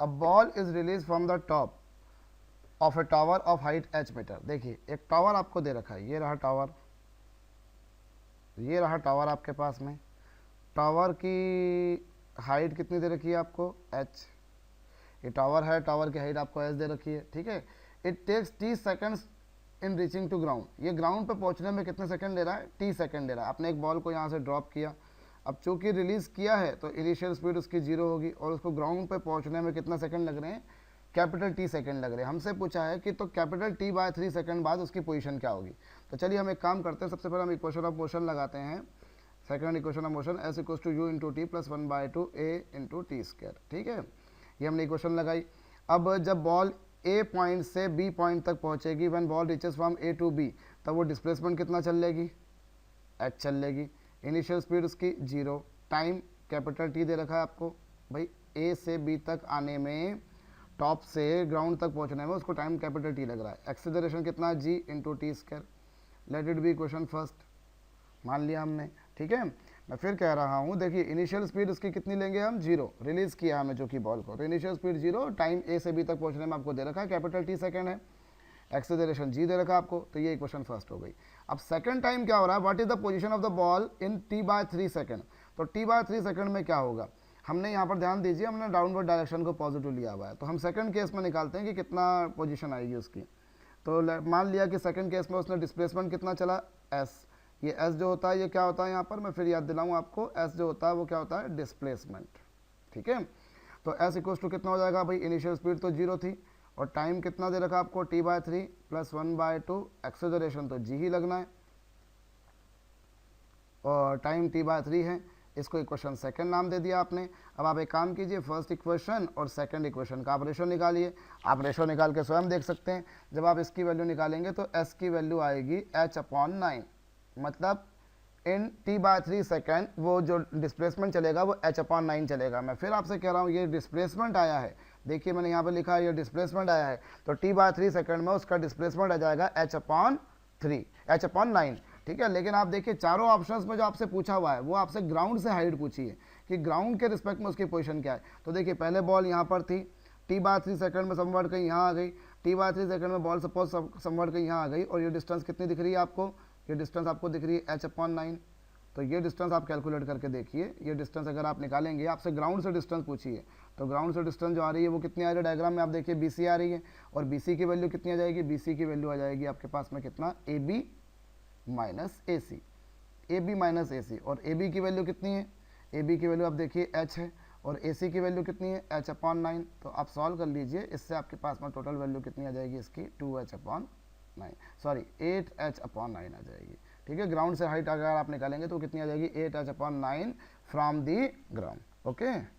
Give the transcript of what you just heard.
A ball is release from the top of a tower of height h metre. देखिए एक tower आपको दे रखा है, ये रहा टावर, ये रहा टावर आपके पास में। टावर की हाइट कितनी दे रखी है आपको, h। ये टावर है, टावर की हाइट आपको h दे रखी है, ठीक है। It takes t seconds in reaching to ground. ये ग्राउंड पे पहुंचने में कितने सेकंड ले रहा है, t सेकंड ले रहा है। आपने एक बॉल को यहाँ से ड्रॉप किया, अब चूंकि रिलीज किया है तो इनिशियल स्पीड उसकी 0 होगी, और उसको ग्राउंड पे पहुंचने में कितना सेकंड लग रहे हैं, कैपिटल टी सेकंड लग रहे हैं। हमसे पूछा है कि तो कैपिटल टी बाय 3 सेकंड बाद उसकी पोजीशन क्या होगी। तो चलिए हम एक काम करते हैं, सबसे पहले हम इक्वेशन ऑफ मोशन लगाते हैं। Second equation of motion S equals to U into T plus 1/2 A into T square, ठीक है। ये हमने इक्वेशन लगाई। अब जब बॉल ए पॉइंट से बी पॉइंट तक पहुंचेगी, when ball reaches from A to B, तब वो डिस्प्लेसमेंट कितना चल लेगी, एच चल लेगी। इनिशियल स्पीड उसकी 0, टाइम कैपिटल टी दे रखा है आपको भाई, ए से बी तक आने में, टॉप से ग्राउंड तक पहुंचने में उसको टाइम कैपिटल टी लग रहा है। एक्सेलरेशन कितना, g into T square. Let it be question first, मान लिया हमने, ठीक है। मैं फिर कह रहा हूँ, देखिए इनिशियल स्पीड उसकी कितनी लेंगे हम, 0, रिलीज किया हमें जो कि बॉल को, तो इनिशियल स्पीड 0, टाइम ए से बी तक पहुंचने में आपको दे रखा है कैपिटल टी सेकंड है, एक्सेलरेशन जी दे रखा है आपको, तो ये इक्वेशन फर्स्ट हो गई। अब सेकंड टाइम क्या हो रहा है, what is the position of the ball in t/3 second. तो t/3 सेकंड में क्या होगा, हमने यहाँ पर ध्यान दीजिए, हमने डाउनवर्ड डायरेक्शन को पॉजिटिव लिया हुआ है, तो हम सेकंड केस में निकालते हैं कि कितना पोजीशन आएगी उसकी। तो मान लिया कि सेकंड केस में उसने डिस्प्लेसमेंट कितना चला, s। ये s जो होता है ये क्या होता है, यहाँ पर मैं फिर याद दिलाऊँ आपको, s जो होता है वो क्या होता है, डिस्प्लेसमेंट, ठीक है। तो s इक्वल्स टू कितना हो जाएगा भाई, इनिशियल स्पीड तो 0 थी, और टाइम कितना दे रखा आपको, t/3 प्लस 1/2, एक्सेलरेशन तो g ही लगना है, और टाइम t/3 है। इसको इक्वेशन सेकंड नाम दे दिया आपने। अब आप एक काम कीजिए, फर्स्ट इक्वेशन और सेकंड इक्वेशन का आप रेशो निकालिए। आप रेशो निकाल के स्वयं देख सकते हैं। जब आप इसकी वैल्यू निकालेंगे तो s की वैल्यू आएगी h/9, मतलब इन t/3 सेकेंड वो जो डिस्प्लेसमेंट चलेगा वो h/9 चलेगा। मैं फिर आपसे कह रहा हूँ, ये डिस्प्लेसमेंट आया है, देखिए मैंने यहाँ पे लिखा है ये डिस्प्लेसमेंट आया है, तो t/3 सेकेंड में उसका डिस्प्लेसमेंट आ जाएगा h/9, ठीक है। लेकिन आप देखिए चारों ऑप्शंस में जो आपसे पूछा हुआ है वो आपसे ग्राउंड से हाइट पूछी है कि ग्राउंड के रिस्पेक्ट में उसकी पोजीशन क्या है। तो देखिए पहले बॉल यहाँ पर थी, t/3 सेकंड में समवर्ट कहीं यहाँ आ गई, t/3 सेकंड में बॉल सपोज समवर्ट कहीं यहाँ आ गई, और ये डिस्टेंस कितनी दिख रही है आपको, ये डिस्टेंस आपको दिख रही है h/9। तो ये डिस्टेंस आप कैलकुलेट करके देखिए, ये डिस्टेंस अगर आप निकालेंगे, आपसे ग्राउंड से डिस्टेंस पूछी है, तो ग्राउंड से डिस्टेंस जो आ रही है वो कितनी आ रही है, डायग्राम में आप देखिए BC आ रही है, और BC की वैल्यू कितनी आ जाएगी, BC की वैल्यू आ जाएगी आपके पास में कितना, AB minus AC, AB minus AC। और AB की वैल्यू कितनी है, AB की वैल्यू आप देखिए h है, और AC की वैल्यू कितनी है, h/9। तो आप सॉल्व कर लीजिए, इससे आपके पास में टोटल वैल्यू कितनी आ जाएगी इसकी, 2h/9, सॉरी 8h/9 आ जाएगी, ठीक है। ग्राउंड से हाइट अगर आप निकालेंगे तो कितनी आ जाएगी, 8h/9 from the ground, okay.